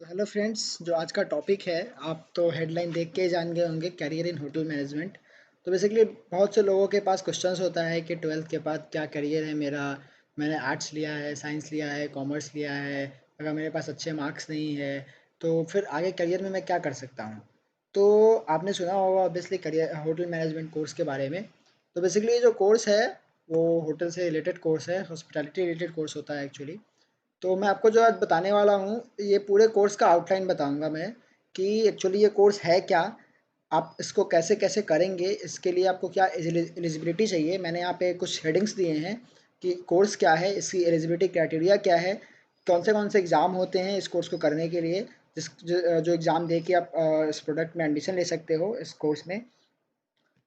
तो hello friends, जो आज का टॉपिक है आप तो हेडलाइन देख के ही जान गए होंगे, करियर इन होटल मैनेजमेंट। तो बेसिकली बहुत से लोगों के पास क्वेश्चंस होता है कि ट्वेल्थ के बाद क्या करियर है मेरा। मैंने आर्ट्स लिया है, साइंस लिया है, कॉमर्स लिया है, अगर मेरे पास अच्छे मार्क्स नहीं है तो फिर आगे करियर में मैं क्या कर सकता हूँ। तो आपने सुना होगा obviously career hotel management course के बारे में। तो बेसिकली ये जो कोर्स है वो होटल से रिलेटेड कोर्स है, हॉस्पिटैलिटी रिलेटेड कोर्स होता है एक्चुअली। तो मैं आपको जो आज बताने वाला हूँ, ये पूरे कोर्स का आउटलाइन बताऊँगा मैं कि एक्चुअली ये कोर्स है क्या, आप इसको कैसे-कैसे करेंगे, इसके लिए आपको क्या एलिजिबिलिटी चाहिए। मैंने यहाँ पे कुछ हेडिंग्स दिए हैं कि कोर्स क्या है, इसकी एलिजिबिलिटी क्राइटेरिया क्या है, कौन से एग्ज़ाम होते हैं इस कोर्स को करने के लिए, जो एग्ज़ाम दे के आप इस प्रोडक्ट में एडमिशन ले सकते हो इस कोर्स में।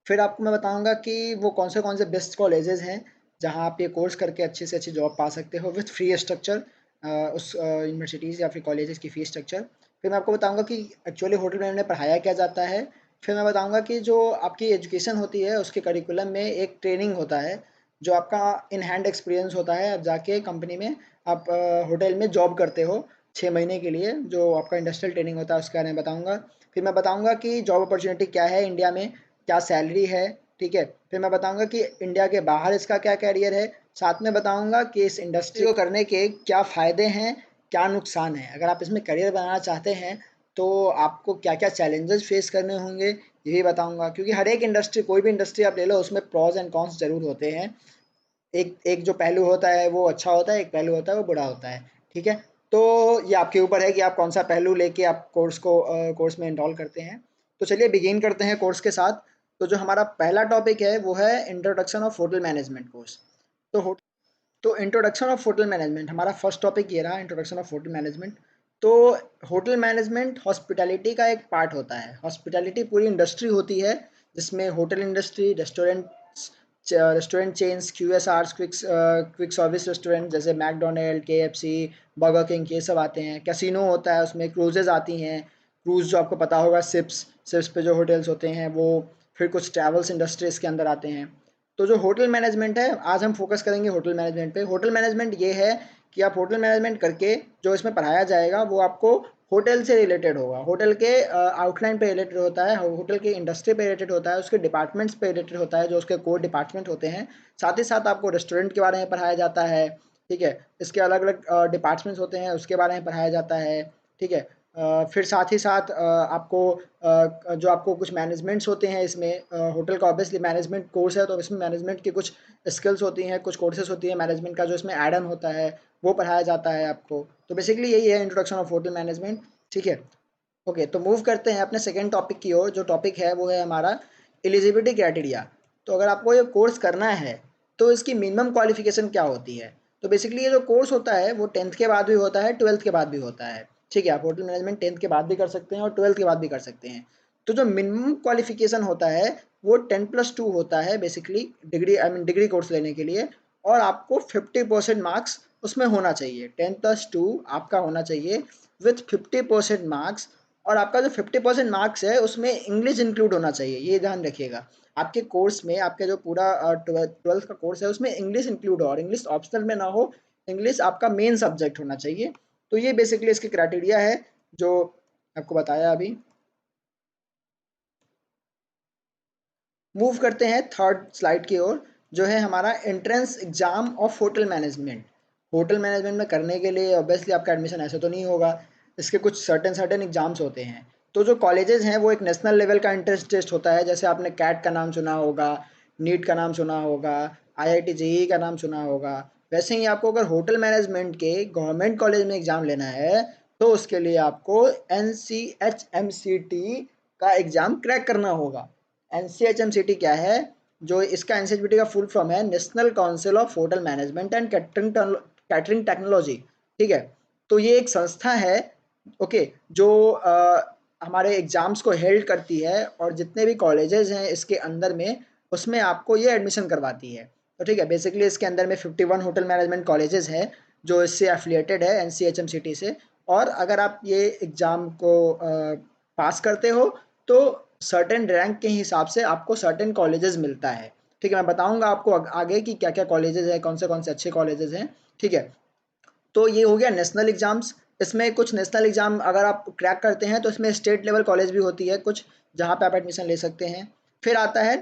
फिर आपको मैं बताऊँगा कि वो कौन से बेस्ट कॉलेजेस हैं, जहाँ आप ये कोर्स करके अच्छी से अच्छी जॉब पा सकते हो विथ फ्री स्ट्रक्चर, उस यूनिवर्सिटीज़ या फिर कॉलेजेस की फ़ी स्ट्रक्चर। फिर मैं आपको बताऊँगा कि एक्चुअली होटल मैनेजमेंट में पढ़ाया क्या जाता है। फिर मैं बताऊँगा कि जो आपकी एजुकेशन होती है, उसके करिकुलम में एक ट्रेनिंग होता है, जो आपका इन हैंड एक्सपीरियंस होता है। आप जाके कंपनी में आप होटल में जॉब करते हो 6 महीने के लिए, जो आपका इंडस्ट्रियल ट्रेनिंग होता है, उसके बारे में बताऊँगा। फिर मैं बताऊँगा कि जॉब अपॉर्च्युनिटी क्या है इंडिया में, क्या सैलरी है, ठीक है? फिर मैं बताऊँगा कि इंडिया के बाहर इसका क्या करियर है, साथ में बताऊँगा कि इस इंडस्ट्री को करने के क्या फ़ायदे हैं, क्या नुकसान हैं। अगर आप इसमें करियर बनाना चाहते हैं, तो आपको क्या-क्या चैलेंजेस फ़ेस करने होंगे, ये भी बताऊँगा। क्योंकि हर एक इंडस्ट्री, कोई भी इंडस्ट्री आप ले लो, उसमें प्रोज़ एंड कॉन्स ज़रूर होते हैं। एक एक जो पहलू होता है वो अच्छा होता है, एक पहलू होता है वो बुरा होता है, ठीक है? तो ये आपके ऊपर है कि आप कौन-सा पहलू लेके आप कोर्स में एनरोल करते हैं। तो चलिए बिगिन करते हैं कोर्स के साथ। तो जो हमारा पहला टॉपिक है वो है introduction of hotel management course. तो होट तो इंट्रोडक्शन ऑफ होटल मैनेजमेंट हमारा फर्स्ट टॉपिक ये रहा, इंट्रोडक्शन ऑफ होटल मैनेजमेंट। तो होटल मैनेजमेंट हॉस्पिटैलिटी का एक पार्ट होता है। हॉस्पिटैलिटी पूरी इंडस्ट्री होती है, जिसमें hotel industry, restaurant chains, QSRs, quick service restaurant जैसे मैकडोनल्ड, केएफसी, बर्गर किंग, ये सब आते हैं। कैसीनो होता है, उसमें क्रूजेज़ आती हैं। क्रूज़ जो आपको पता होगा, शिप्स पे जो होटल्स होते हैं वो। फिर कुछ ट्रैवल्स इंडस्ट्री इसके अंदर आते हैं। तो जो होटल मैनेजमेंट है, आज हम फोकस करेंगे होटल मैनेजमेंट पे। होटल मैनेजमेंट ये है कि आप होटल मैनेजमेंट करके जो इसमें पढ़ाया जाएगा वो आपको होटल से रिलेटेड होगा, होटल के आउटलाइन पे रिलेटेड होता है, होटल की इंडस्ट्री पे रिलेटेड होता है, उसके डिपार्टमेंट्स पे रिलेटेड होता है, जो उसके कोर डिपार्टमेंट होते हैं। साथ ही साथ आपको रेस्टोरेंट के बारे में पढ़ाया जाता है, ठीक है? इसके अलग अलग डिपार्टमेंट्स होते हैं, उसके बारे में पढ़ाया जाता है, ठीक है? फिर साथ ही साथ जो आपको कुछ मैनेजमेंट्स होते हैं इसमें, होटल का ऑब्वियसली मैनेजमेंट कोर्स है तो इसमें मैनेजमेंट की कुछ स्किल्स होती हैं, कुछ कोर्सेज होती है मैनेजमेंट का, जो इसमें ऐड ऑन होता है, वो पढ़ाया जाता है आपको। तो बेसिकली यही है इंट्रोडक्शन ऑफ होटल मैनेजमेंट, ठीक है? ओके, तो मूव करते हैं अपने सेकंड टॉपिक की ओर। जो टॉपिक है वो है हमारा एलिजिबिलिटी क्राइटेरिया। तो अगर आपको ये कोर्स करना है तो इसकी मिनिमम क्वालिफिकेशन क्या होती है। तो बेसिकली ये जो कोर्स होता है वो 10th के बाद भी होता है, 12th के बाद भी होता है, ठीक है? आप होटल मैनेजमेंट 10th के बाद भी कर सकते हैं और 12th के बाद भी कर सकते हैं। तो जो मिनिमम क्वालिफिकेशन होता है वो 10+2 होता है basically, degree I mean degree course लेने के लिए। और आपको 50% मार्क्स उसमें होना चाहिए, 10+2 आपका होना चाहिए विथ 50% मार्क्स। और आपका जो 50% मार्क्स है उसमें इंग्लिश इंक्लूड होना चाहिए, ये ध्यान रखिएगा। आपके कोर्स में, आपके जो पूरा ट्वेल्थ का कोर्स है उसमें इंग्लिश इंक्लूड हो, और इंग्लिश ऑप्शनल में ना हो, इंग्लिश आपका मेन सब्जेक्ट होना चाहिए। तो ये बेसिकली इसकी क्राइटेरिया है जो आपको बताया अभी। मूव करते हैं थर्ड स्लाइड की ओर, जो है हमारा entrance exam of hotel management. Hotel management में करने के लिए ऑब्वियसली आपका एडमिशन ऐसे तो नहीं होगा, इसके कुछ सर्टेन सर्टेन एग्जाम्स होते हैं। तो जो कॉलेजेस हैं वो एक नेशनल लेवल का एंट्रेंस टेस्ट होता है, जैसे आपने कैट का नाम सुना होगा, नीट का नाम सुना होगा, आईआईटी जेईई का नाम सुना होगा। वैसे ही आपको अगर होटल मैनेजमेंट के गवर्नमेंट कॉलेज में एग्ज़ाम लेना है तो उसके लिए आपको NCHMCT का एग्ज़ाम क्रैक करना होगा। NCHMCT क्या है? जो इसका NCHMCT का फुल फॉर्म है national council of hotel management and catering technology, ठीक है? तो ये एक संस्था है, ओके, जो हमारे एग्जाम्स को हेल्ड करती है, और जितने भी कॉलेजेस हैं इसके अंदर में, उसमें आपको ये एडमिशन करवाती है। तो ठीक है, बेसिकली इसके अंदर में 51 होटल मैनेजमेंट कॉलेजेस हैं जो इससे एफिलिएटेड है NCHMCT से। और अगर आप ये एग्ज़ाम को पास करते हो तो सर्टेन रैंक के हिसाब से आपको सर्टेन कॉलेजेस मिलता है, ठीक है? मैं बताऊंगा आपको आगे कि क्या क्या कॉलेजेस हैं, कौन से अच्छे कॉलेजेस हैं, ठीक है? तो ये हो गया नेशनल एग्जाम्स। इसमें कुछ नेशनल एग्ज़ाम अगर आप क्रैक करते हैं तो इसमें स्टेट लेवल कॉलेज भी होती है कुछ, जहाँ पे आप एडमिशन ले सकते हैं। फिर आता है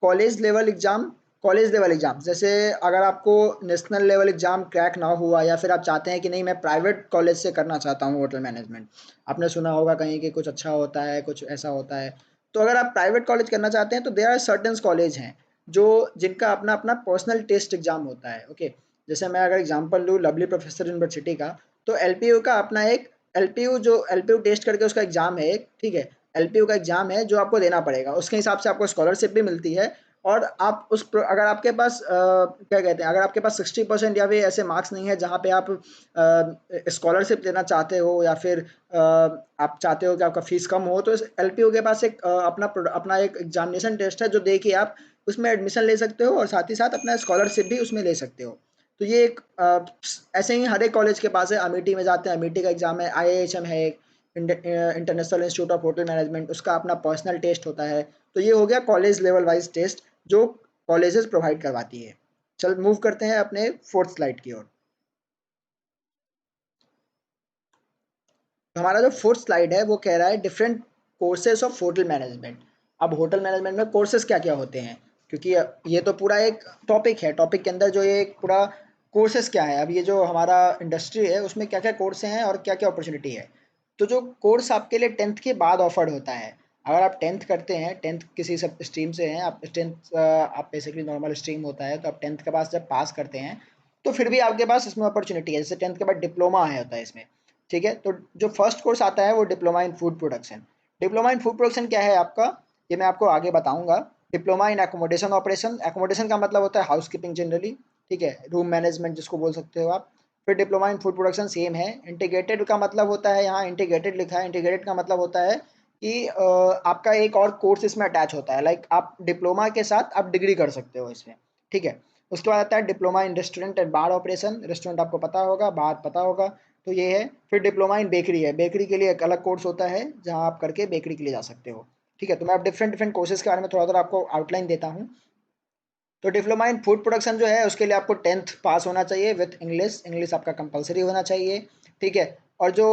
कॉलेज लेवल एग्ज़ाम जैसे अगर आपको नेशनल लेवल एग्ज़ाम क्रैक ना हुआ या फिर आप चाहते हैं कि नहीं मैं प्राइवेट कॉलेज से करना चाहता हूँ होटल मैनेजमेंट, आपने सुना होगा कहीं कि कुछ अच्छा होता है, कुछ ऐसा होता है। तो अगर आप प्राइवेट कॉलेज करना चाहते हैं तो देयर आर सर्टेन कॉलेज हैं जो जिनका अपना अपना पर्सनल टेस्ट एग्ज़ाम होता है, ओके। जैसे मैं अगर एग्जांपल लूँ लवली प्रोफेसर यूनिवर्सिटी का, तो एलपीयू का अपना एक एलपीयू टेस्ट करके उसका एग्ज़ाम है एक, ठीक है। एलपीयू का एग्ज़ाम है जो आपको देना पड़ेगा, उसके हिसाब से आपको स्कॉलरशिप भी मिलती है। और आप अगर आपके पास क्या कहते हैं, अगर आपके पास 60% या फिर ऐसे मार्क्स नहीं है जहाँ पे आप स्कॉलरशिप लेना चाहते हो या फिर आप चाहते हो कि आपका फीस कम हो, तो इस एलपीयू के पास एक अपना एक एग्जामिनेशन टेस्ट है जो दे के आप उसमें एडमिशन ले सकते हो और साथ ही साथ अपना स्कॉलरशिप भी उसमें ले सकते हो। तो ये एक ऐसे ही हर एक कॉलेज के पास है। अमेठी में जाते हैं, अमेठी का एग्ज़ाम है। आईआईएचएम है एक, international institute of hotel management, उसका अपना पर्सनल टेस्ट होता है। तो ये हो गया कॉलेज लेवल वाइज टेस्ट जो कॉलेजेस प्रोवाइड करवाती है। चल मूव करते हैं अपने फोर्थ स्लाइड की ओर। तो हमारा जो फोर्थ स्लाइड है वो कह रहा है different courses of hotel management. अब होटल मैनेजमेंट में कोर्सेज क्या क्या होते हैं, क्योंकि ये तो पूरा एक टॉपिक है, टॉपिक के अंदर जो ये एक पूरा कोर्सेज क्या है, अब ये जो हमारा इंडस्ट्री है उसमें क्या क्या कोर्स हैं और क्या क्या अपॉर्चुनिटी है। तो जो कोर्स आपके लिए टेंथ के बाद ऑफर्ड होता है, अगर आप टेंथ करते हैं, टेंथ किसी सब स्ट्रीम से हैं आप, टेंथ आप बेसिकली नॉर्मल स्ट्रीम होता है, तो आप टेंथ के पास जब पास करते हैं तो फिर भी आपके पास इसमें अपॉर्चुनिटी है। जैसे टेंथ के बाद डिप्लोमा है होता है इसमें, ठीक है। तो जो फर्स्ट कोर्स आता है वो diploma in food production. Diploma in food production क्या है आपका, ये मैं आपको आगे बताऊंगा। Diploma in accommodation operation, accommodation का मतलब होता है हाउस कीपिंग जनरली, ठीक है, रूम मैनेजमेंट जिसको बोल सकते हो आप। फिर diploma in food production same है। इंटीग्रेटेड का मतलब होता है, यहाँ इंटीग्रेटेड लिखा है, इंटीग्रेटेड का मतलब होता है कि आपका एक और कोर्स इसमें अटैच होता है, लाइक आप डिप्लोमा के साथ आप डिग्री कर सकते हो इसमें, ठीक है। उसके बाद आता है diploma in restaurant and bar operation, restaurant आपको पता होगा, बार पता होगा, तो ये है। फिर डिप्लोमा इन बेकरी है, बेकरी के लिए एक अलग कोर्स होता है जहाँ आप करके बेकरी के लिए जा सकते हो, ठीक है। तो मैं अब डिफरेंट डिफरेंट कोर्सेज के बारे में थोड़ा थोड़ा आपको आउटलाइन देता हूँ। तो डिप्लोमा इन फूड प्रोडक्शन जो है उसके लिए आपको टेंथ पास होना चाहिए विथ इंग्लिश, इंग्लिश आपका कंपलसरी होना चाहिए, ठीक है। और जो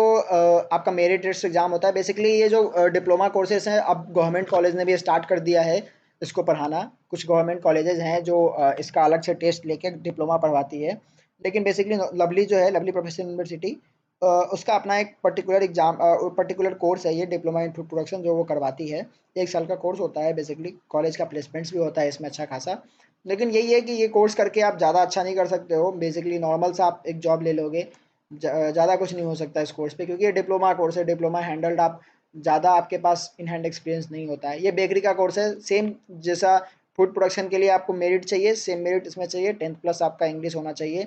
आपका मेरिट टेस्ट एग्जाम होता है, बेसिकली ये जो डिप्लोमा कोर्सेज हैं अब गवर्नमेंट कॉलेज ने भी स्टार्ट कर दिया है इसको पढ़ाना। कुछ गवर्नमेंट कॉलेजेस हैं जो इसका अलग से टेस्ट लेके डिप्लोमा पढ़वाती है, लेकिन बेसिकली लवली जो है, लवली प्रोफेशनल यूनिवर्सिटी, उसका अपना एक पर्टिकुलर एग्जाम पर्टिकुलर कोर्स है ये डिप्लोमा इन फूड प्रोडक्शन जो वो करवाती है। 1 साल का कोर्स होता है, बेसिकली कॉलेज का प्लेसमेंट्स भी होता है इसमें अच्छा खासा। लेकिन यही है कि ये कोर्स करके आप ज़्यादा अच्छा नहीं कर सकते हो, बेसिकली नॉर्मल सा आप एक जॉब ले लोगे, ज़्यादा कुछ नहीं हो सकता इस कोर्स पे, क्योंकि ये डिप्लोमा कोर्स है, डिप्लोमा हैंडल्ड आप ज़्यादा आपके पास इन हैंड एक्सपीरियंस नहीं होता है। ये बेकरी का कोर्स है सेम जैसा फूड प्रोडक्शन के लिए आपको मेरिट चाहिए, सेम मेरिट इसमें चाहिए, टेंथ प्लस आपका इंग्लिश होना चाहिए।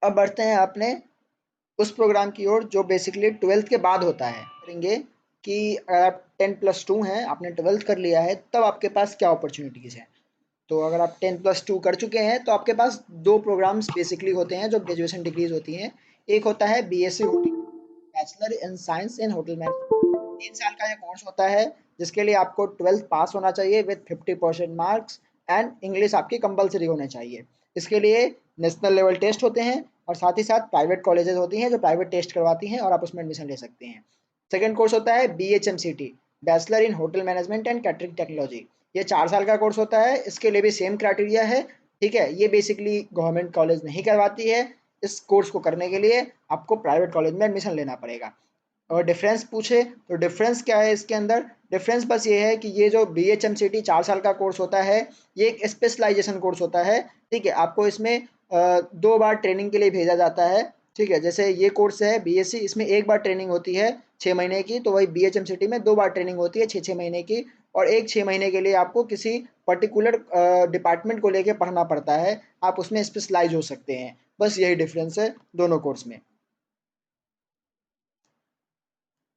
अब बढ़ते हैं अपने उस प्रोग्राम की ओर जो बेसिकली ट्वेल्थ के बाद होता है, करेंगे कि अगर आप 10+2 हैं, आपने ट्वेल्थ कर लिया है, तब आपके पास क्या अपॉर्चुनिटीज़ हैं। तो अगर आप 10+2 कर चुके हैं तो आपके पास दो प्रोग्राम्स बेसिकली होते हैं जो ग्रेजुएशन डिग्रीज होती हैं। एक होता है BSc hotel, bachelor in science in hotel management. 3 साल का ये कोर्स होता है जिसके लिए आपको ट्वेल्थ पास होना चाहिए विथ 50% मार्क्स, एंड इंग्लिश आपकी कंपलसरी होने चाहिए। इसके लिए नेशनल लेवल टेस्ट होते हैं और साथ ही साथ प्राइवेट कॉलेजेस होती हैं जो प्राइवेट टेस्ट करवाती हैं और आप उसमें एडमिशन ले सकते हैं। सेकेंड कोर्स होता है BHMCT, bachelor in hotel management and catering technology. ये 4 साल का कोर्स होता है, इसके लिए भी सेम क्राइटेरिया है, ठीक है। ये बेसिकली गवर्नमेंट कॉलेज नहीं करवाती है, इस कोर्स को करने के लिए आपको प्राइवेट कॉलेज में एडमिशन लेना पड़ेगा। और डिफरेंस पूछे तो डिफरेंस क्या है इसके अंदर, डिफरेंस बस ये है कि ये जो BHMCT 4 साल का कोर्स होता है ये एक स्पेशलाइजेशन कोर्स होता है, ठीक है। आपको इसमें 2 बार ट्रेनिंग के लिए भेजा जाता है, ठीक है। जैसे ये कोर्स है BSc, इसमें 1 बार ट्रेनिंग होती है 6 महीने की, तो वही BHMCT में 2 बार ट्रेनिंग होती है 6 6 महीने की, और एक 6 महीने के लिए आपको किसी पर्टिकुलर डिपार्टमेंट को लेके पढ़ना पड़ता है, आप उसमें स्पेशलाइज हो सकते हैं। बस यही डिफरेंस है दोनों कोर्स में।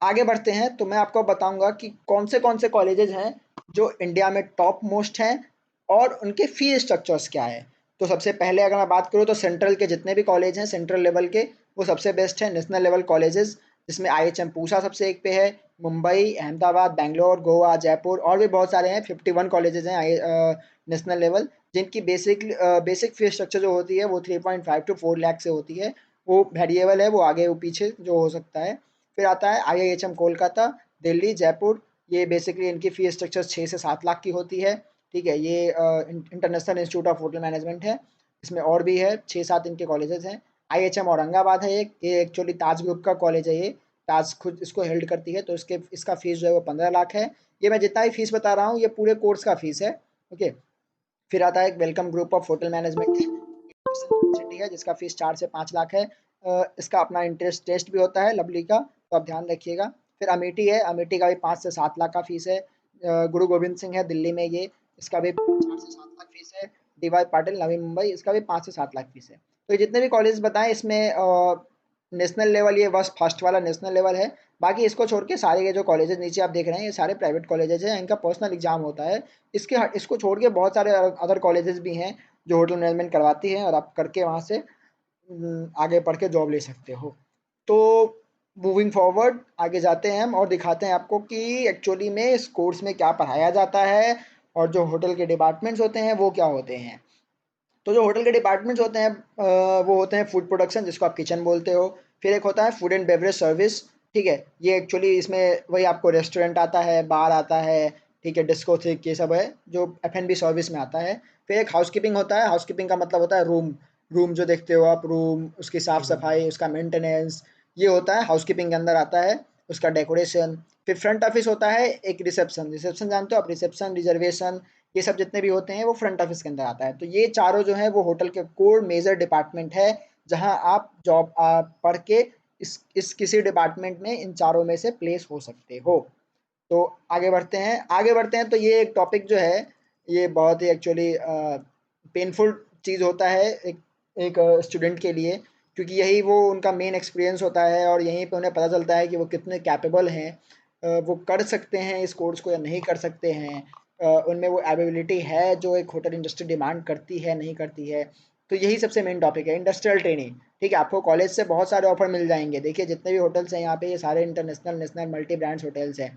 आगे बढ़ते हैं तो मैं आपको बताऊंगा कि कौन से कॉलेजेस हैं जो इंडिया में टॉप मोस्ट हैं और उनके फी स्ट्रक्चर्स क्या है। तो सबसे पहले अगर मैं बात करूँ तो सेंट्रल के जितने भी कॉलेज हैं सेंट्रल लेवल के, वो सबसे बेस्ट है नेशनल लेवल कॉलेजेस, जिसमें IHM पूसा सबसे एक पे है। मुंबई, अहमदाबाद, बैंगलोर, गोवा, जयपुर और भी बहुत सारे हैं, 51 कॉलेजेस हैं नेशनल लेवल, जिनकी बेसिक बेसिक फी स्ट्रक्चर जो होती है वो 3.5 to 4 लाख से होती है। वो वेरिएबल है, वो आगे वो पीछे जो हो सकता है। फिर आता है IIHM कोलकाता, दिल्ली, जयपुर। ये बेसिकली इनकी फ़ीस स्ट्रक्चर 6 से 7 लाख की होती है, ठीक है। ये international institute of hotel management है। इसमें और भी है, 6-7 इनके कॉलेजेस हैं। IHM औरंगाबाद है एक, ये एक्चुअली ताज ग्रुप का कॉलेज है ये। ताज खुद इसको हेल्ड करती है, तो इसका फ़ीस जो है वो 15 लाख है। ये मैं जितना भी फ़ीस बता रहा हूँ ये पूरे कोर्स का फ़ीस है, ओके। फिर आता है एक welcome group of hotel management है, यूनिवर्सिटी है, जिसका फीस 4 से 5 लाख है। इसका अपना इंटरेस्ट टेस्ट भी होता है लवली का, तो आप ध्यान रखिएगा। फिर अमेठी है, अमेठी का भी 5 से 7 लाख का फीस है। गुरु गोविंद सिंह है दिल्ली में ये, इसका भी 4 से 7 लाख फीस है। DY पाटिल नवी मुंबई, इसका भी 5 से 7 लाख फीस है। तो ये जितने भी कॉलेज बताएं इसमें नेशनल लेवल, ये बस फर्स्ट वाला नेशनल लेवल है। बाकी इसको छोड़ के सारे ये जो कॉलेजेस नीचे आप देख रहे हैं ये सारे प्राइवेट कॉलेजेस हैं, इनका पर्सनल एग्जाम होता है। इसको छोड़ के बहुत सारे अदर कॉलेजेस भी हैं जो होटल मैनेजमेंट करवाती है, और आप करके वहाँ से आगे पढ़ के जॉब ले सकते हो। तो मूविंग फॉरवर्ड आगे जाते हैं हम और दिखाते हैं आपको कि एक्चुअली में इस कोर्स में क्या पढ़ाया जाता है, और जो होटल के डिपार्टमेंट्स होते हैं वो क्या होते हैं। तो जो होटल के डिपार्टमेंट्स होते हैं वो होते हैं फूड प्रोडक्शन, जिसको आप किचन बोलते हो। फिर एक होता है फूड एंड बेवरेज सर्विस, ठीक है। ये एक्चुअली इसमें वही आपको रेस्टोरेंट आता है, बार आता है, ठीक है, डिस्कोथिक, ये सब है जो F&B सर्विस में आता है। फिर एक हाउसकीपिंग होता है, हाउसकीपिंग का मतलब होता है रूम, रूम जो देखते हो आप, रूम उसकी साफ़ सफाई, उसका मेंटेनेंस, ये होता है हाउसकीपिंग के अंदर आता है। उसका डेकोरेशन। फिर फ्रंट ऑफिस होता है एक रिसेप्शन, रिसेप्शन जानते हो आप, रिसेप्शन, रिजर्वेशन, ये सब जितने भी होते हैं वो फ्रंट ऑफिस के अंदर आता है। तो ये चारों जो है वो होटल के कोर मेजर डिपार्टमेंट है, जहां आप जॉब पढ़ के इस किसी डिपार्टमेंट में इन चारों में से प्लेस हो सकते हो। तो आगे बढ़ते हैं। तो ये एक टॉपिक जो है ये बहुत ही एक्चुअली पेनफुल चीज़ होता है एक एक स्टूडेंट के लिए, क्योंकि यही वो उनका मेन एक्सपीरियंस होता है, और यहीं पे उन्हें पता चलता है कि वो कितने कैपेबल हैं, वो कर सकते हैं इस कोर्स को या नहीं कर सकते हैं, उनमें वो एबिलिटी है जो एक होटल इंडस्ट्री डिमांड करती है नहीं करती है। तो यही सबसे मेन टॉपिक है, इंडस्ट्रियल ट्रेनिंग, ठीक है। आपको कॉलेज से बहुत सारे ऑफर मिल जाएंगे, देखिए जितने भी होटल्स हैं यहाँ पे ये सारे international, national, multi brands hotels हैं।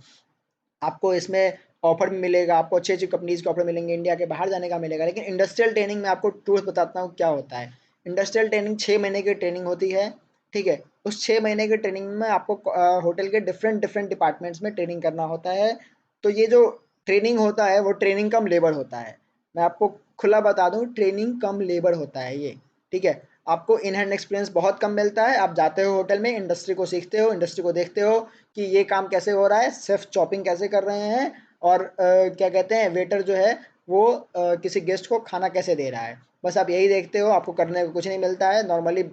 आपको इसमें ऑफर भी मिलेगा, आपको अच्छी अच्छी कंपनीज के ऑफर मिलेंगे, इंडिया के बाहर जाने का मिलेगा। लेकिन इंडस्ट्रियल ट्रेनिंग में आपको ट्रूथ बताता हूँ क्या होता है। इंडस्ट्रियल ट्रेनिंग 6 महीने की ट्रेनिंग होती है, ठीक है। उस 6 महीने की ट्रेनिंग में आपको होटल के डिफरेंट डिफरेंट डिपार्टमेंट्स में ट्रेनिंग करना होता है। तो ये जो ट्रेनिंग होता है वो ट्रेनिंग कम लेबर होता है। मैं आपको खुला बता दूं, ट्रेनिंग कम लेबर होता है ये, ठीक है। आपको इन हैंड एक्सपीरियंस बहुत कम मिलता है। आप जाते हो होटल में, इंडस्ट्री को सीखते हो, इंडस्ट्री को देखते हो कि ये काम कैसे हो रहा है, सिर्फ चॉपिंग कैसे कर रहे हैं, और क्या कहते हैं वेटर जो है वो किसी गेस्ट को खाना कैसे दे रहा है। बस आप यही देखते हो, आपको करने को कुछ नहीं मिलता है नॉर्मली।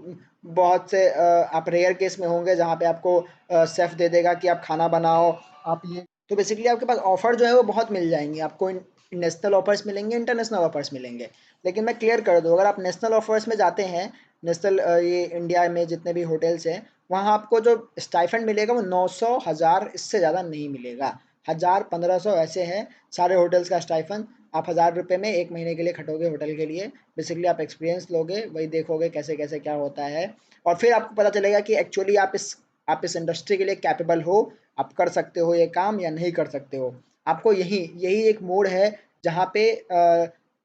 बहुत से आप रेयर केस में होंगे जहाँ पे आपको शेफ़ दे देगा कि आप खाना बनाओ, आप ये। तो बेसिकली आपके पास ऑफ़र जो है वो बहुत मिल जाएंगे आपको, नेशनल ऑफर्स मिलेंगे, इंटरनेशनल ऑफर्स मिलेंगे। लेकिन मैं क्लियर कर दूँ, अगर आप नेशनल ऑफर्स में जाते हैं, नेशनल ये इंडिया में जितने भी होटल्स हैं वहाँ आपको जो स्टाइफंड मिलेगा वो 900, 1000, इससे ज़्यादा नहीं मिलेगा। 1000, 1500 ऐसे हैं सारे होटल्स का स्टाइफंड। आप 1000 रुपये में 1 महीने के लिए खटोगे होटल के लिए, बेसिकली आप एक्सपीरियंस लोगे, वही देखोगे कैसे कैसे क्या होता है, और फिर आपको पता चलेगा कि एक्चुअली आप इस इंडस्ट्री के लिए कैपेबल हो, आप कर सकते हो ये काम या नहीं कर सकते हो। आपको यही यही एक मोड़ है जहाँ पे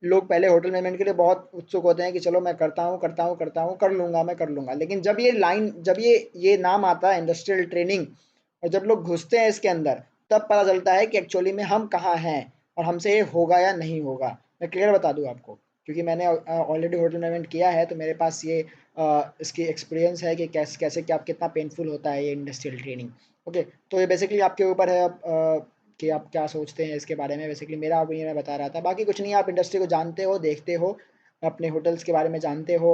लोग पहले होटल मैनेजमेंट के लिए बहुत उत्सुक होते हैं कि चलो मैं करता हूँ करता हूँ करता हूँ, कर लूँगा, मैं कर लूँगा। लेकिन जब ये नाम आता है इंडस्ट्रियल ट्रेनिंग, और जब लोग घुसते हैं इसके अंदर, तब पता चलता है कि एक्चुअली में हम कहाँ हैं और हमसे ये होगा या नहीं होगा। मैं क्लियर बता दूँ आपको, क्योंकि मैंने ऑलरेडी होटल मैनेजमेंट किया है, तो मेरे पास ये इसकी एक्सपीरियंस है कि कैसे कैसे क्या कितना पेनफुल होता है ये इंडस्ट्रियल ट्रेनिंग। ओके। तो ये बेसिकली आपके ऊपर है कि आप क्या सोचते हैं इसके बारे में। बेसिकली मेरा ओपिनियन मैं बता रहा था, बाकी कुछ नहीं है, आप इंडस्ट्री को जानते हो, देखते हो, अपने होटल्स के बारे में जानते हो,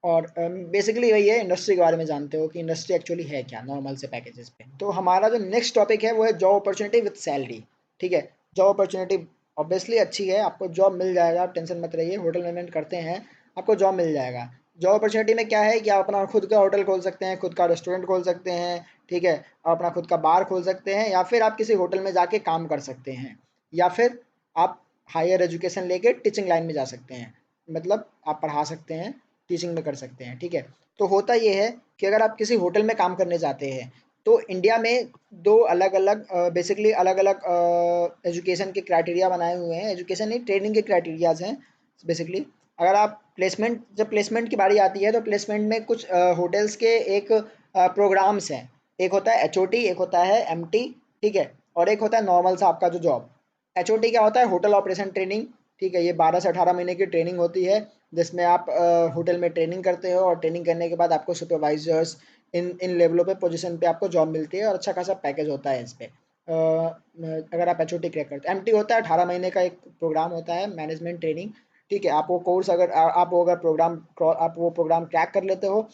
और बेसिकली वही है, इंडस्ट्री के बारे में जानते हो कि इंडस्ट्री एक्चुअली है क्या नॉर्मल से पैकेजेस पे। तो हमारा जो नेक्स्ट टॉपिक है वो है जॉब अपॉर्चुनिटी विद सैलरी, ठीक है। जॉब अपॉर्चुनिटी ऑब्वियसली अच्छी है, आपको जॉब मिल जाएगा, आप टेंशन मत रहिए, होटल मैनेजमेंट करते हैं, आपको जॉब मिल जाएगा। जॉब अपॉर्चुनिटी में क्या है कि आप अपना खुद का होटल खोल सकते हैं, खुद का रेस्टोरेंट खोल सकते हैं, ठीक है। आप अपना खुद का बार खोल सकते हैं, या फिर आप किसी होटल में जाके काम कर सकते हैं, या फिर आप हायर एजुकेशन लेके टीचिंग लाइन में जा सकते हैं, मतलब आप पढ़ा सकते हैं, टीचिंग में कर सकते हैं, ठीक है। तो होता ये है कि अगर आप किसी होटल में काम करने जाते हैं, तो इंडिया में दो अलग अलग बेसिकली अलग अलग एजुकेशन के क्राइटेरिया बनाए हुए हैं, एजुकेशन नहीं ट्रेनिंग के क्राइटेरियाज हैं बेसिकली। अगर आप जब प्लेसमेंट की बारी आती है तो प्लेसमेंट में कुछ होटल्स के एक प्रोग्राम्स हैं। एक होता है एचओटी, एक होता है एमटी, ठीक है, और एक होता है नॉर्मल सा आपका जो जॉब। एचओटी क्या होता है? होटल ऑपरेशन ट्रेनिंग, ठीक है। ये 12 से 18 महीने की ट्रेनिंग होती है जिसमें आप होटल में ट्रेनिंग करते हो, और ट्रेनिंग करने के बाद आपको सुपरवाइजर्स इन इन लेवलों पे पोजीशन पे आपको जॉब मिलती है, और अच्छा खासा पैकेज होता है इस पे। अगर आप एचओटी क्रैक करते हो। एमटी होता है 18 महीने का एक प्रोग्राम होता है, मैनेजमेंट ट्रेनिंग, ठीक है। आप वो कोर्स अगर आप वो अगर आप वो प्रोग्राम क्रैक कर लेते हो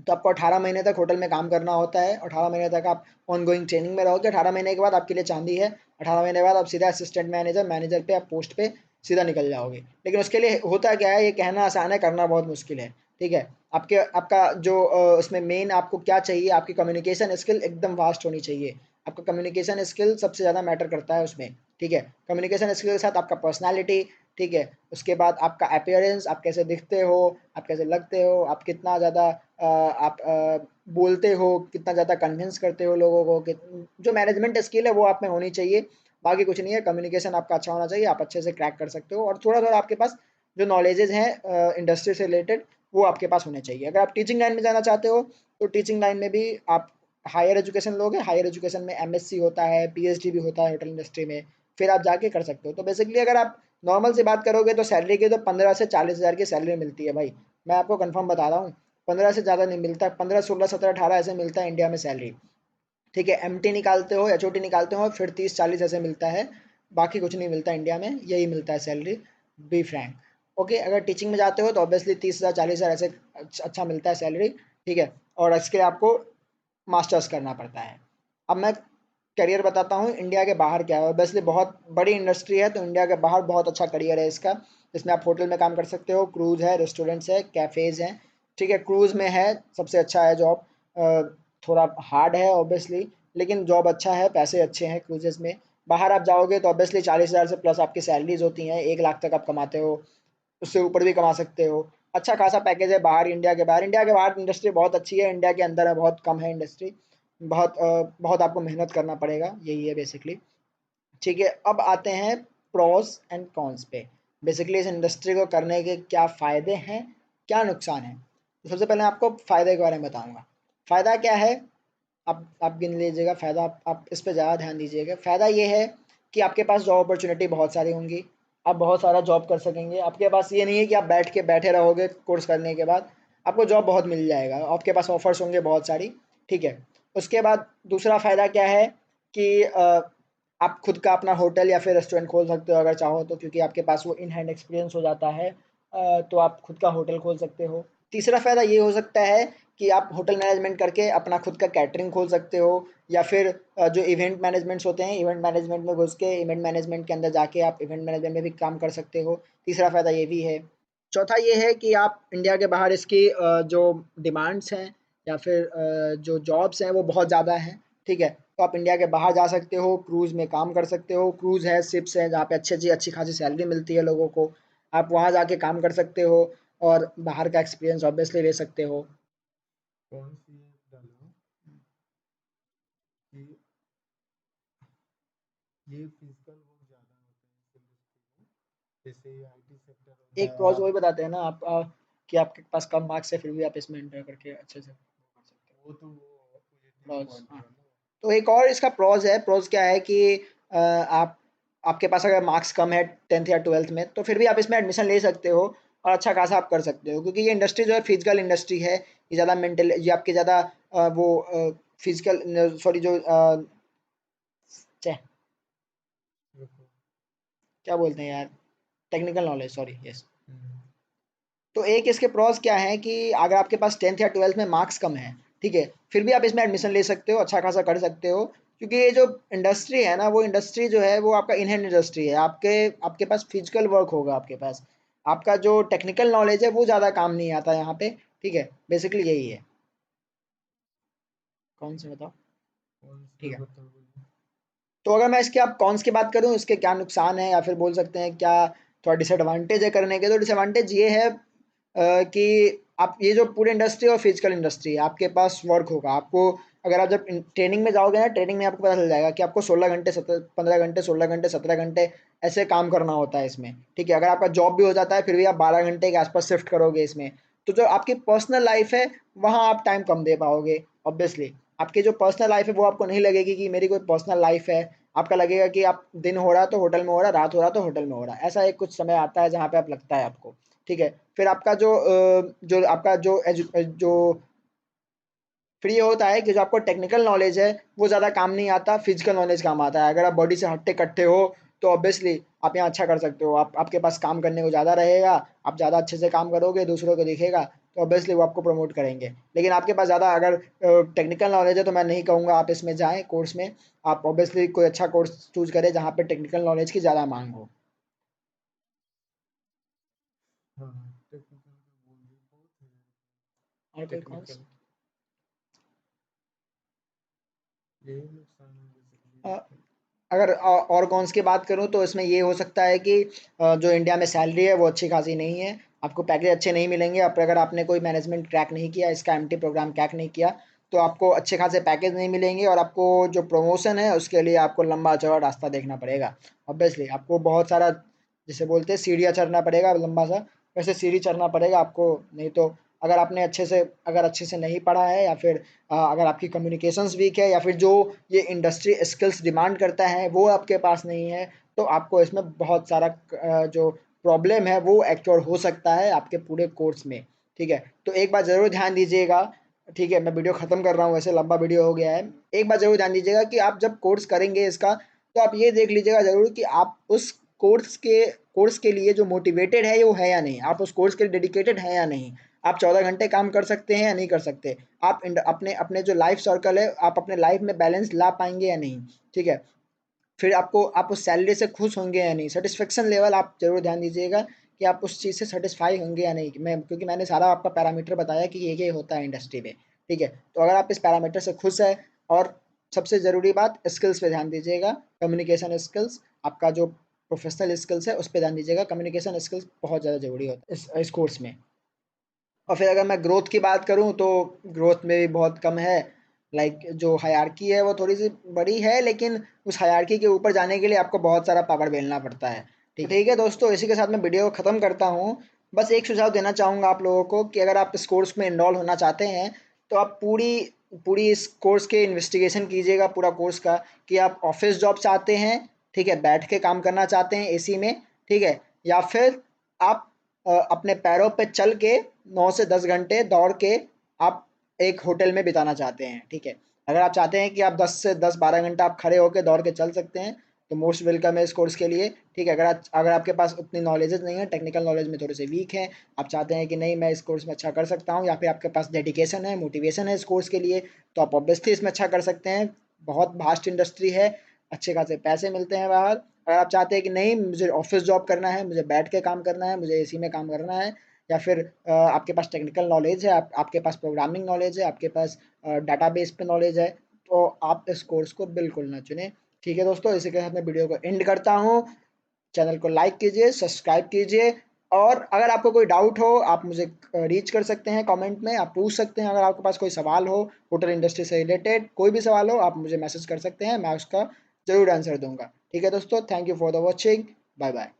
तो आपको 18 महीने तक होटल में काम करना होता है। 18 महीने तक आप ऑन गोइंग ट्रेनिंग में रहोगे। 18 महीने के बाद आपके लिए चांदी है। 18 महीने बाद आप सीधा असिस्टेंट मैनेजर पे आप पोस्ट पे सीधा निकल जाओगे। लेकिन उसके लिए होता क्या है, ये कहना आसान है, करना बहुत मुश्किल है, ठीक है। आपका जो उसमें मेन आपको क्या चाहिए, आपकी कम्युनिकेशन स्किल एकदम वास्ट होनी चाहिए। आपका कम्युनिकेशन स्किल सबसे ज़्यादा मैटर करता है उसमें, ठीक है। कम्युनिकेशन स्किल के साथ आपका पर्सनैलिटी, ठीक है। उसके बाद आपका अपीयरेंस, आप कैसे दिखते हो, आप कैसे लगते हो, आप कितना ज़्यादा आप बोलते हो, कितना ज़्यादा कन्विंस करते हो लोगों को, कि जो मैनेजमेंट स्किल है वो आप में होनी चाहिए। बाकी कुछ नहीं है, कम्युनिकेशन आपका अच्छा होना चाहिए, आप अच्छे से क्रैक कर सकते हो, और थोड़ा थोड़ा आपके पास जो नॉलेजेज हैं इंडस्ट्री से रिलेटेड वो आपके पास होने चाहिए। अगर आप टीचिंग लाइन में जाना चाहते हो तो टीचिंग लाइन में भी आप हायर एजुकेशन लोगे। हायर एजुकेशन में एमएससी होता है, पीएचडी भी होता है होटल इंडस्ट्री में, फिर आप जाके कर सकते हो। तो बेसिकली अगर आप नॉर्मल से बात करोगे तो सैलरी की तो 15 से 40 हज़ार की सैलरी मिलती है भाई। मैं आपको कंफर्म बता रहा हूँ, 15 से ज़्यादा नहीं मिलता। 15, 16, 17, 18 ऐसे मिलता है इंडिया में सैलरी, ठीक है। एमटी निकालते हो, एचओटी निकालते हो, फिर 30-40 ऐसे मिलता है। बाकी कुछ नहीं मिलता इंडिया में, यही मिलता है सैलरी, बी फ्रैंक। ओके, अगर टीचिंग में जाते हो तो ऑब्वियसली 30,000 40,000 ऐसे अच्छा मिलता है सैलरी, ठीक है। और इसके लिए आपको मास्टर्स करना पड़ता है। अब मैं करियर बताता हूँ इंडिया के बाहर क्या है। ऑब्वियसली बहुत बड़ी इंडस्ट्री है तो इंडिया के बाहर बहुत अच्छा करियर है इसका। इसमें आप होटल में काम कर सकते हो, क्रूज़ है, रेस्टोरेंट्स है, कैफ़ेज़ हैं, ठीक है। क्रूज़ में है सबसे अच्छा है जॉब। थोड़ा हार्ड है ऑब्वियसली, लेकिन जॉब अच्छा है, पैसे अच्छे हैं क्रूजेज़ में। बाहर आप जाओगे तो ऑब्वियसली 40,000 से प्लस आपकी सैलरीज होती हैं, 1 लाख तक आप कमाते हो, उससे ऊपर भी कमा सकते हो। अच्छा खासा पैकेज है बाहर, इंडिया के बाहर। इंडिया के बाहर इंडस्ट्री बहुत अच्छी है, इंडिया के अंदर है बहुत कम है इंडस्ट्री। बहुत आपको मेहनत करना पड़ेगा, यही है बेसिकली, ठीक है। अब आते हैं प्रोस एंड कॉन्स पे। बेसिकली इस इंडस्ट्री को करने के क्या फ़ायदे हैं, क्या नुकसान है। तो सबसे पहले आपको फ़ायदे के बारे में बताऊंगा। फ़ायदा क्या है, आप गिन लीजिएगा फ़ायदा, आप इस पे ज़्यादा ध्यान दीजिएगा। फ़ायदा ये है कि आपके पास जॉब अपॉर्चुनिटी बहुत सारी होंगी, आप बहुत सारा जॉब कर सकेंगे। आपके पास ये नहीं है कि आप बैठे रहोगे कोर्स करने के बाद, आपको जॉब बहुत मिल जाएगा, आपके पास ऑफर्स होंगे बहुत सारी, ठीक है। उसके बाद दूसरा फ़ायदा क्या है कि आप खुद का अपना होटल या फिर रेस्टोरेंट खोल सकते हो अगर चाहो तो, क्योंकि आपके पास वो इन हैंड एक्सपीरियंस हो जाता है। तो आप खुद का होटल खोल सकते हो। तीसरा फ़ायदा ये हो सकता है कि आप होटल मैनेजमेंट करके अपना खुद का कैटरिंग खोल सकते हो, या फिर जो इवेंट मैनेजमेंट्स होते हैं, इवेंट मैनेजमेंट में घुस के इवेंट मैनेजमेंट के अंदर जाके आप इवेंट मैनेजमेंट में भी काम कर सकते हो। तीसरा फ़ायदा ये भी है। चौथा ये है कि आप इंडिया के बाहर इसकी जो डिमांड्स हैं या फिर जो जॉब्स हैं वो बहुत ज़्यादा हैं, ठीक है। तो आप इंडिया के बाहर जा सकते हो, क्रूज़ में काम कर सकते हो। क्रूज़ है, शिप्स हैं जहाँ पे अच्छी खासी सैलरी मिलती है लोगों को। आप वहाँ जाके काम कर सकते हो और बाहर का एक्सपीरियंस ऑब्वियसली ले सकते हो। कौन सी डालो कि ये फिजिकल वर्क ज़्यादा होता है इस इंडस्ट्री में, जैसे आईटी सेक्टर होता एक है प्रॉस आप। वही बताते हैं ना आप, कि आपके पास कम मार्क्स है फिर भी आप इसमें एंटर करके अच्छे से वो कर सकते हो। वो तो वो पॉजिटिव प्रॉस, पॉइंट हाँ। हुआ ना। तो एक और इसका प्रॉस है। प्रॉस क्या है कि आप आपके पास अगर मार्क्स कम है 10th या 12th में, तो फिर भी आप इसमें एडमिशन ले सकते हो और अच्छा खासा आप कर सकते हो, क्योंकि ये इंडस्ट्री जो है फिजिकल इंडस्ट्री है। ये ज़्यादा मेंटल, ये आपके ज़्यादा वो फिजिकल, सॉरी, जो रुको। क्या बोलते हैं यार, टेक्निकल नॉलेज, सॉरी, यस। हम्म, तो एक इसके प्रॉस क्या है कि अगर आपके पास 10th या 12th में मार्क्स कम है, ठीक है, फिर भी आप इसमें एडमिशन ले सकते हो, अच्छा खासा कर सकते हो। क्योंकि ये जो इंडस्ट्री है ना, वो इंडस्ट्री जो है वो आपका इन हैंड इंडस्ट्री है। आपके आपके पास फिजिकल वर्क होगा, आपके पास आपका जो टेक्निकल नॉलेज है वो ज़्यादा काम नहीं आता यहाँ पे, ठीक है। बेसिकली यही है। कौन से बताओ, कौन ठीक सा है। बताओ। तो अगर मैं इसके आप कॉन्स की बात करूँ, इसके क्या नुकसान है या फिर बोल सकते हैं क्या थोड़ा डिसएडवांटेज है करने के, तो डिसएडवांटेज ये है कि आप ये जो पूरी इंडस्ट्री और फिजिकल इंडस्ट्री है, आपके पास वर्क होगा, आपको अगर आप जब ट्रेनिंग में जाओगे ना, ट्रेनिंग में आपको पता चल जाएगा कि आपको 16 घंटे 15 घंटे 16 घंटे 17 घंटे ऐसे काम करना होता है इसमें, ठीक है। अगर आपका जॉब भी हो जाता है फिर भी आप 12 घंटे के आसपास शिफ्ट करोगे इसमें, तो जो आपकी पर्सनल लाइफ है वहाँ आप टाइम कम दे पाओगे ऑब्वियसली। आपकी जो पर्सनल लाइफ है वो आपको नहीं लगेगी कि मेरी कोई पर्सनल लाइफ है, आपका लगेगा कि आप दिन हो रहा तो होटल में हो रहा, रात हो रहा तो होटल में हो रहा, ऐसा एक कुछ समय आता है जहाँ पे आप लगता है आपको, ठीक है। फिर आपका जो आपका जो फिर ये होता है कि जो आपको टेक्निकल नॉलेज है वो ज़्यादा काम नहीं आता, फिजिकल नॉलेज काम आता है। अगर आप बॉडी से हट्टे कट्टे हो तो ऑब्वियसली आप यहाँ अच्छा कर सकते हो, आप आपके पास काम करने को ज़्यादा रहेगा, आप ज़्यादा अच्छे से काम करोगे, दूसरों को दिखेगा तो ऑब्वियसली वो आपको प्रमोट करेंगे। लेकिन आपके पास ज़्यादा अगर टेक्निकल नॉलेज है तो मैं नहीं कहूँगा आप इसमें जाएँ कोर्स में, आप ऑब्वियसली कोई अच्छा कोर्स चूज़ करें जहाँ पे टेक्निकल नॉलेज की ज़्यादा मांग हो। हाँ, टेक्निकल का बोल भी बहुत है। और कोई कौन टेक्निकल यही नुकसान है बेसिकली सा इसका। अगर और कॉन्स की बात करूँ तो इसमें ये हो सकता है कि जो इंडिया में सैलरी है वो अच्छी खासी नहीं है, आपको पैकेज अच्छे नहीं मिलेंगे। अब अगर आपने कोई मैनेजमेंट क्रैक नहीं किया, इसका एमटी प्रोग्राम क्रैक नहीं किया, तो आपको अच्छे खासे पैकेज नहीं मिलेंगे और आपको जो प्रमोशन है उसके लिए आपको लंबा चौड़ा रास्ता देखना पड़ेगा। ऑब्वियसली आपको बहुत सारा, जिसे बोलते हैं सीढ़ियाँ चढ़ना पड़ेगा लंबा सा, वैसे सीढ़ी चढ़ना पड़ेगा आपको। नहीं तो अगर आपने अच्छे से नहीं पढ़ा है, या फिर अगर आपकी कम्युनिकेशंस वीक है, या फिर जो ये इंडस्ट्री स्किल्स डिमांड करता है वो आपके पास नहीं है, तो आपको इसमें बहुत सारा जो प्रॉब्लम है वो एक्योर हो सकता है आपके पूरे कोर्स में, ठीक है। तो एक बात ज़रूर ध्यान दीजिएगा, ठीक है। मैं वीडियो ख़त्म कर रहा हूँ, वैसे लंबा वीडियो हो गया है। एक बात ज़रूर ध्यान दीजिएगा कि आप जब कोर्स करेंगे इसका, तो आप ये देख लीजिएगा ज़रूर कि आप उस कोर्स के लिए जो मोटिवेटेड है वो है या नहीं, आप उस कोर्स के लिए डेडिकेटेड हैं या नहीं, आप 14 घंटे काम कर सकते हैं या नहीं कर सकते, आप अपने अपने जो लाइफ सर्कल है आप अपने लाइफ में बैलेंस ला पाएंगे या नहीं, ठीक है। फिर आप उस सैलरी से खुश होंगे या नहीं, सेटिस्फेक्शन लेवल आप ज़रूर ध्यान दीजिएगा कि आप उस चीज़ से सेटिस्फाई होंगे या नहीं। क्योंकि मैंने सारा आपका पैरामीटर बताया कि ये होता है इंडस्ट्री में, ठीक है। तो अगर आप इस पैरामीटर से खुश है, और सबसे ज़रूरी बात स्किल्स पे ध्यान दीजिएगा, कम्युनिकेशन स्किल्स, आपका जो प्रोफेशनल स्किल्स है उस पे ध्यान दीजिएगा, कम्युनिकेशन स्किल्स बहुत ज़्यादा ज़रूरी होता है इस कोर्स में। और फिर अगर मैं ग्रोथ की बात करूँ तो ग्रोथ में भी बहुत कम है, लाइक जो हायरार्की है वो थोड़ी सी बड़ी है, लेकिन उस हायरार्की के ऊपर जाने के लिए आपको बहुत सारा पावर बेलना पड़ता है, ठीक है। ठीक है दोस्तों, इसी के साथ मैं वीडियो को ख़त्म करता हूँ। बस एक सुझाव देना चाहूँगा आप लोगों को कि अगर आप इस कोर्स में इनरोल होना चाहते हैं तो आप पूरी पूरी इस कोर्स के इन्वेस्टिगेशन कीजिएगा, पूरा कोर्स का, कि आप ऑफिस जॉब चाहते हैं, ठीक है, बैठ के काम करना चाहते हैं एसी में, ठीक है, या फिर आप अपने पैरों पे चल के 9 से 10 घंटे दौड़ के आप एक होटल में बिताना चाहते हैं, ठीक है। अगर आप चाहते हैं कि आप 10 से 12 घंटा आप खड़े होकर दौड़ के चल सकते हैं तो मोस्ट वेलकम है इस कोर्स के लिए, ठीक है। अगर आपके पास उतनी नॉलेजेस नहीं है, टेक्निकल नॉलेज में थोड़े से वीक हैं, आप चाहते हैं कि नहीं मैं इस कोर्स में अच्छा कर सकता हूँ, या फिर आपके पास डेडिकेशन है, मोटिवेशन है इस कोर्स के लिए, तो आप ऑब्वियसली इसमें अच्छा कर सकते हैं। बहुत वास्ट इंडस्ट्री है, अच्छे खासे पैसे मिलते हैं बाहर। अगर आप चाहते हैं कि नहीं मुझे ऑफिस जॉब करना है, मुझे बैठ के काम करना है, मुझे एसी में काम करना है, या फिर आपके पास टेक्निकल नॉलेज है, आपके पास प्रोग्रामिंग नॉलेज है, आपके पास डाटाबेस पे नॉलेज है, तो आप इस कोर्स को बिल्कुल ना चुनें, ठीक है दोस्तों। इसी के साथ मैं वीडियो को एंड करता हूँ। चैनल को लाइक कीजिए, सब्सक्राइब कीजिए, और अगर आपको कोई डाउट हो आप मुझे रीच कर सकते हैं कमेंट में, आप पूछ सकते हैं। अगर आपके पास कोई सवाल हो होटल इंडस्ट्री से रिलेटेड, कोई भी सवाल हो आप मुझे मैसेज कर सकते हैं, मैं उसका ज़रूर आंसर दूंगा, ठीक है दोस्तों। Thank you for the watching, bye bye.